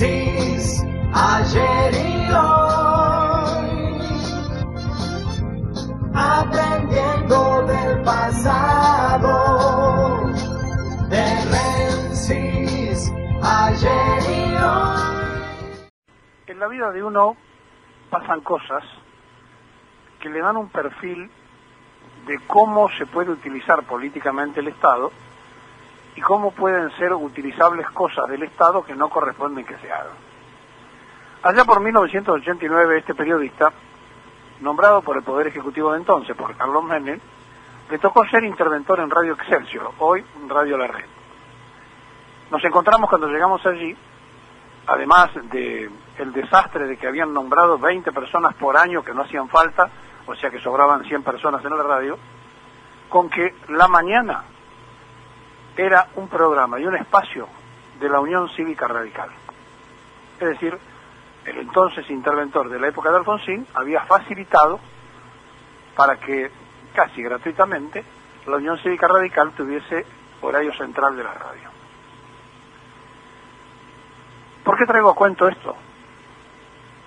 Francis, ayer y hoy, aprendiendo del pasado, de Francis, ayer y hoy. En la vida de uno pasan cosas que le dan un perfil de cómo se puede utilizar políticamente el Estado y cómo pueden ser utilizables cosas del Estado que no corresponden que se hagan. Allá por 1989, este periodista, nombrado por el Poder Ejecutivo de entonces, por Carlos Menem, le tocó ser interventor en Radio Excelsior, hoy Radio La Red. Nos encontramos cuando llegamos allí, además de el desastre de que habían nombrado 20 personas por año que no hacían falta, o sea que sobraban 100 personas en la radio, con que la mañana era un programa y un espacio de la Unión Cívica Radical. Es decir, el entonces interventor de la época de Alfonsín había facilitado para que, casi gratuitamente, la Unión Cívica Radical tuviese horario central de la radio. ¿Por qué traigo a cuento esto?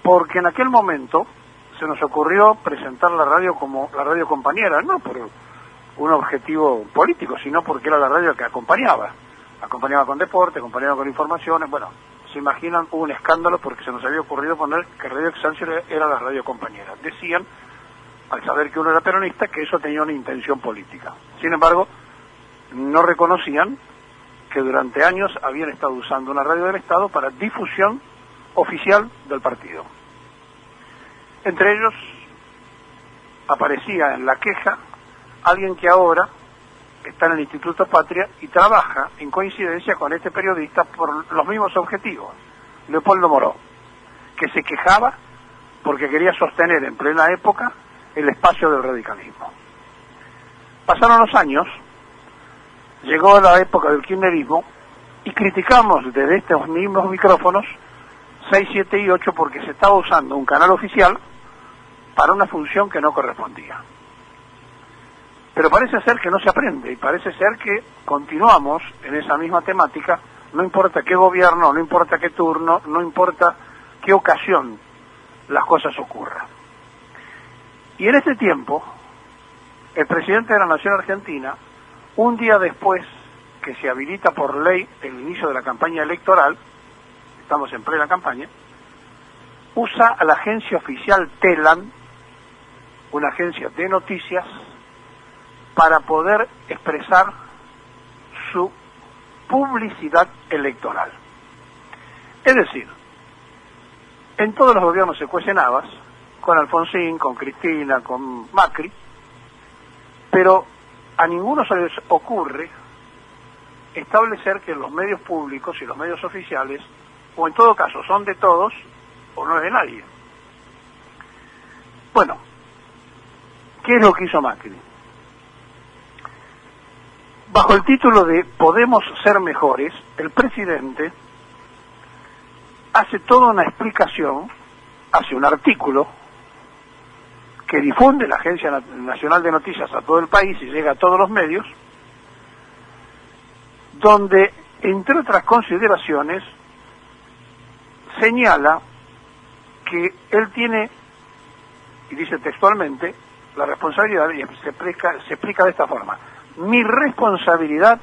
Porque en aquel momento se nos ocurrió presentar la radio como la radio compañera, no por un objetivo político, sino porque era la radio que acompañaba con deporte, acompañaba con informaciones. Bueno, se imaginan, hubo un escándalo porque se nos había ocurrido poner que Radio Excelsior era la radio compañera. Decían, al saber que uno era peronista, que eso tenía una intención política. Sin embargo, no reconocían que durante años habían estado usando una radio del Estado para difusión oficial del partido. Entre ellos aparecía en la queja alguien que ahora está en el Instituto Patria y trabaja en coincidencia con este periodista por los mismos objetivos, Leopoldo Moró, que se quejaba porque quería sostener en plena época el espacio del radicalismo. Pasaron los años, llegó la época del kirchnerismo y criticamos desde estos mismos micrófonos 6, 7 y 8 porque se estaba usando un canal oficial para una función que no correspondía. Pero parece ser que no se aprende y parece ser que continuamos en esa misma temática, no importa qué gobierno, no importa qué turno, no importa qué ocasión las cosas ocurran. Y en este tiempo, el presidente de la Nación Argentina, un día después que se habilita por ley el inicio de la campaña electoral, estamos en plena campaña, usa a la agencia oficial Telam, una agencia de noticias, para poder expresar su publicidad electoral. Es decir, en todos los gobiernos se cuecen habas, con Alfonsín, con Cristina, con Macri, pero a ninguno se les ocurre establecer que los medios públicos y los medios oficiales, o en todo caso son de todos, o no es de nadie. Bueno, ¿qué es lo que hizo Macri? Bajo el título de Podemos ser mejores, el presidente hace toda una explicación, hace un artículo que difunde la Agencia Nacional de Noticias a todo el país y llega a todos los medios, donde, entre otras consideraciones, señala que él tiene, y dice textualmente, la responsabilidad, y se explica de esta forma: mi responsabilidad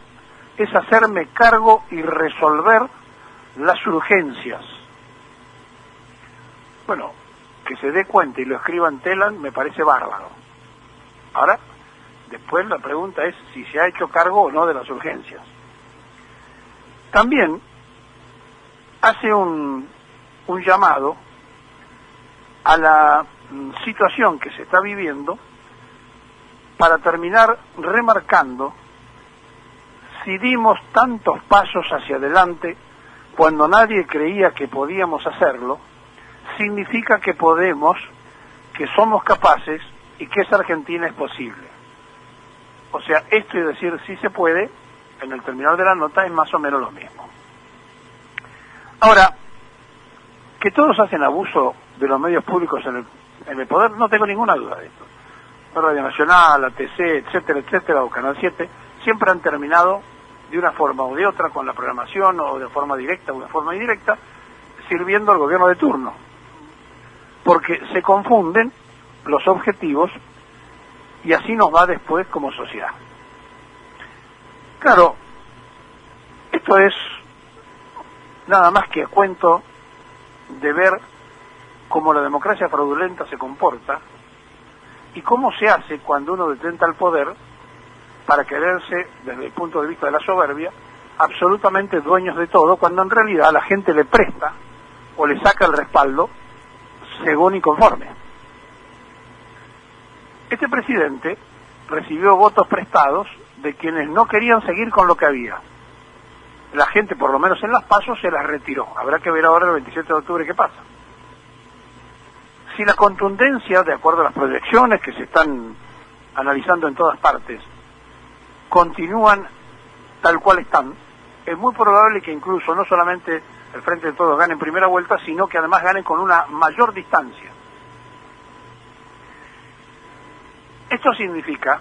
es hacerme cargo y resolver las urgencias. Bueno, que se dé cuenta y lo escriba en Telam me parece bárbaro. Ahora, después la pregunta es si se ha hecho cargo o no de las urgencias. También hace un llamado a la situación que se está viviendo para terminar remarcando si dimos tantos pasos hacia adelante cuando nadie creía que podíamos hacerlo, significa que podemos, que somos capaces y que esa Argentina es posible. O sea, esto y decir sí se puede, en el terminal de la nota es más o menos lo mismo. Ahora, que todos hacen abuso de los medios públicos en el poder, no tengo ninguna duda de esto. Radio Nacional, ATC, etcétera, etcétera, o Canal 7, siempre han terminado de una forma o de otra con la programación, o de forma directa o de forma indirecta, sirviendo al gobierno de turno, porque se confunden los objetivos y así nos va después como sociedad. Claro, esto es nada más que a cuento de ver cómo la democracia fraudulenta se comporta y cómo se hace cuando uno detenta el poder para quererse, desde el punto de vista de la soberbia, absolutamente dueños de todo, cuando en realidad la gente le presta o le saca el respaldo según y conforme. Este presidente recibió votos prestados de quienes no querían seguir con lo que había. La gente, por lo menos en las PASO, se las retiró. Habrá que ver ahora el 27 de octubre qué pasa. Si la contundencia, de acuerdo a las proyecciones que se están analizando en todas partes, continúan tal cual están, es muy probable que incluso no solamente el Frente de Todos gane en primera vuelta, sino que además ganen con una mayor distancia. Esto significa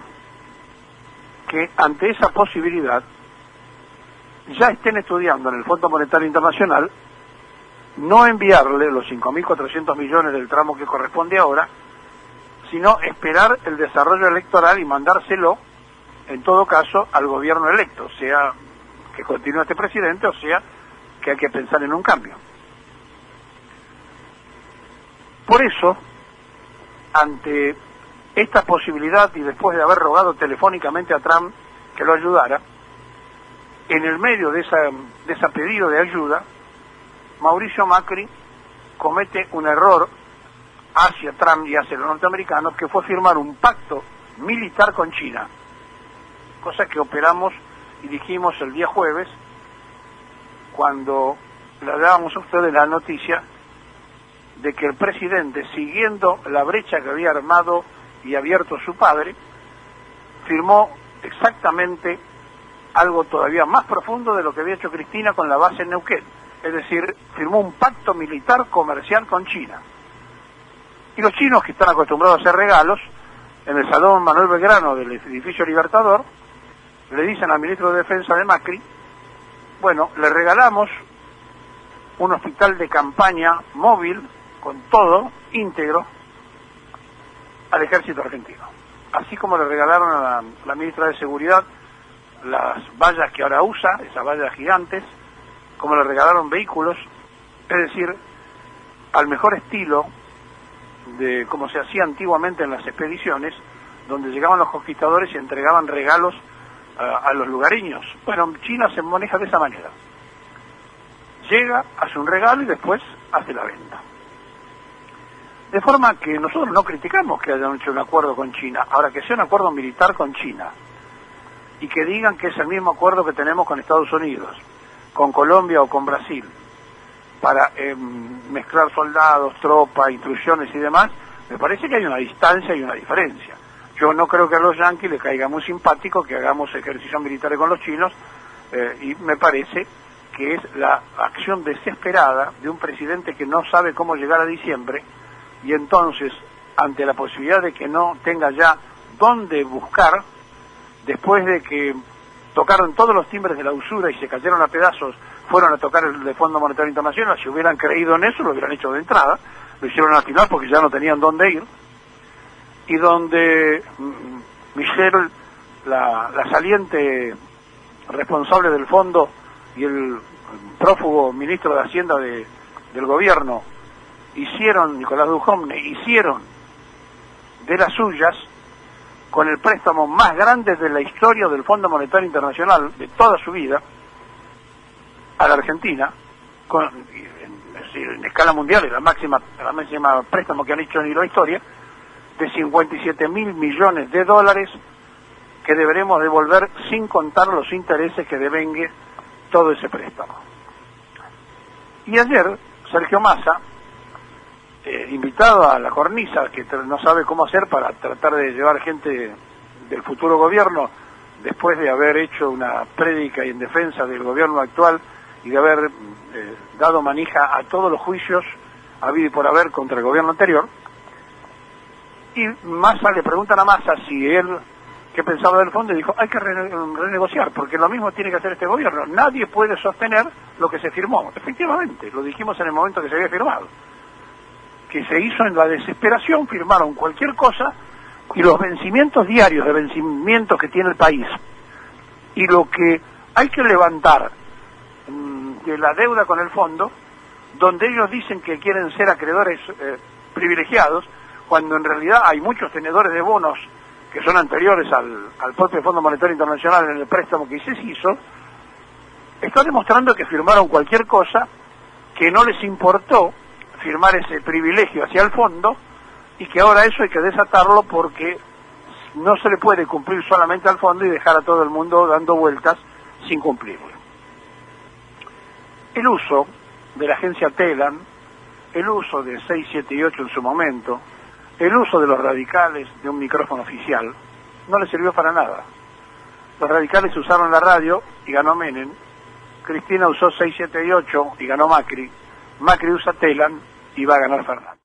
que ante esa posibilidad ya estén estudiando en el Fondo Monetario Internacional no enviarle los 5.400 millones del tramo que corresponde ahora, sino esperar el desarrollo electoral y mandárselo, en todo caso, al gobierno electo, sea que continúe este presidente o sea que hay que pensar en un cambio. Por eso, ante esta posibilidad y después de haber rogado telefónicamente a Trump que lo ayudara, en el medio de ese pedido de ayuda, Mauricio Macri comete un error hacia Trump y hacia los norteamericanos, que fue firmar un pacto militar con China, cosa que operamos y dijimos el día jueves, cuando le dábamos a ustedes la noticia de que el presidente, siguiendo la brecha que había armado y abierto su padre, firmó exactamente algo todavía más profundo de lo que había hecho Cristina con la base en Neuquén. Es decir, firmó un pacto militar comercial con China. Y los chinos, que están acostumbrados a hacer regalos, en el Salón Manuel Belgrano del edificio Libertador, le dicen al ministro de Defensa de Macri, bueno, le regalamos un hospital de campaña móvil, con todo, íntegro, al ejército argentino. Así como le regalaron a la ministra de Seguridad las vallas que ahora usa, esas vallas gigantes, como le regalaron vehículos, es decir, al mejor estilo de como se hacía antiguamente en las expediciones, donde llegaban los conquistadores y entregaban regalos a los lugareños. Bueno, China se maneja de esa manera. Llega, hace un regalo y después hace la venta. De forma que nosotros no criticamos que hayan hecho un acuerdo con China. Ahora, que sea un acuerdo militar con China y que digan que es el mismo acuerdo que tenemos con Estados Unidos, con Colombia o con Brasil, para mezclar soldados, tropas, instrucciones y demás, me parece que hay una distancia y una diferencia. Yo no creo que a los yanquis les caiga muy simpático que hagamos ejercicios militares con los chinos, y me parece que es la acción desesperada de un presidente que no sabe cómo llegar a diciembre, y entonces, ante la posibilidad de que no tenga ya dónde buscar, después de que tocaron todos los timbres de la usura y se cayeron a pedazos, fueron a tocar el Fondo Monetario Internacional. Si hubieran creído en eso, lo hubieran hecho de entrada, lo hicieron al final porque ya no tenían dónde ir, y donde Michelle, la saliente responsable del fondo, y el prófugo ministro de Hacienda del gobierno, Nicolás Duhovne, hicieron de las suyas, con el préstamo más grande de la historia del Fondo Monetario Internacional, de toda su vida, a la Argentina, en escala mundial, es la máxima préstamo que han hecho en la historia, de 57.000 millones de dólares, que deberemos devolver sin contar los intereses que devengue todo ese préstamo. Y ayer, Sergio Massa, invitado a la cornisa, que no sabe cómo hacer para tratar de llevar gente del futuro gobierno, después de haber hecho una prédica en defensa del gobierno actual y de haber dado manija a todos los juicios habido y por haber contra el gobierno anterior. Y Massa, le preguntan a Massa si él qué pensaba del fondo y dijo, hay que renegociar, porque lo mismo tiene que hacer este gobierno. Nadie puede sostener lo que se firmó. Efectivamente, lo dijimos en el momento que se había firmado. Que se hizo en la desesperación, firmaron cualquier cosa, y los vencimientos diarios de vencimientos que tiene el país, y lo que hay que levantar de la deuda con el fondo, donde ellos dicen que quieren ser acreedores privilegiados, cuando en realidad hay muchos tenedores de bonos que son anteriores al propio Fondo Monetario Internacional en el préstamo que se hizo, está demostrando que firmaron cualquier cosa, que no les importó firmar ese privilegio hacia el fondo, y que ahora eso hay que desatarlo porque no se le puede cumplir solamente al fondo y dejar a todo el mundo dando vueltas sin cumplirlo. El uso de la agencia Telam, el uso de 6, 7 y 8 en su momento, el uso de los radicales de un micrófono oficial, no le sirvió para nada. Los radicales usaron la radio y ganó Menem, Cristina usó 6, 7 y 8 y ganó Macri, Macri usa Telam y va a ganar Fernández.